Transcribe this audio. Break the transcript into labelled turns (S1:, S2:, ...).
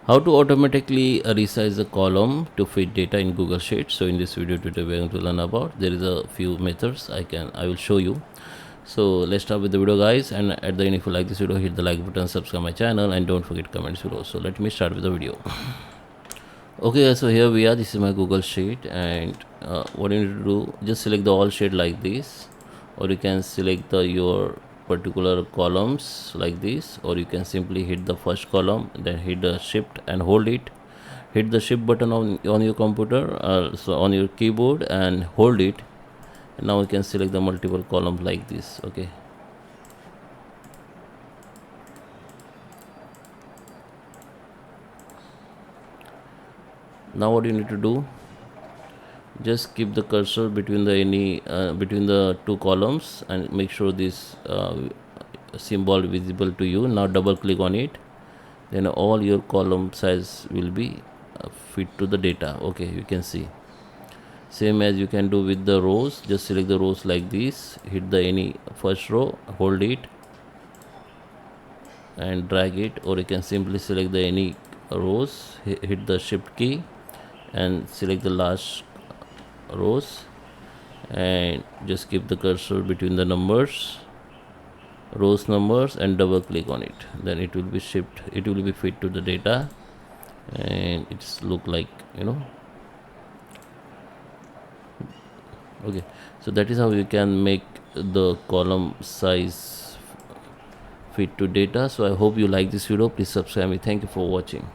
S1: How to automatically resize a column to fit data in Google Sheets. So in this video today we're going to learn about, there is a few methods I will show you. So let's start with the video, guys, and at the end, if you like this video, hit the like button, subscribe my channel, and don't forget comments below. So let me start with the video. Okay, so here we are. This is my Google Sheet, and what you need to do, just select the all sheet like this, or you can select your particular columns like this, or you can simply hit the first column, then hit the shift and hold it. Hit the shift button on your computer, so on your keyboard, and hold it. And now you can select the multiple columns like this. Okay, now what you need to do, just keep the cursor between the two columns and make sure this symbol visible to you. Now double click on it, then all your column size will be fit to the data. Okay, you can see, same as you can do with the rows. Just select the rows like this, hit the any first row, hold it and drag it, or you can simply select the any rows, hit the shift key and select the last rows, and just keep the cursor between the rows numbers, and double click on it. Then it will be fit to the data, and it's look like, okay. So that is how you can make the column size fit to data. So I hope you like this video. Please subscribe me. Thank you for watching.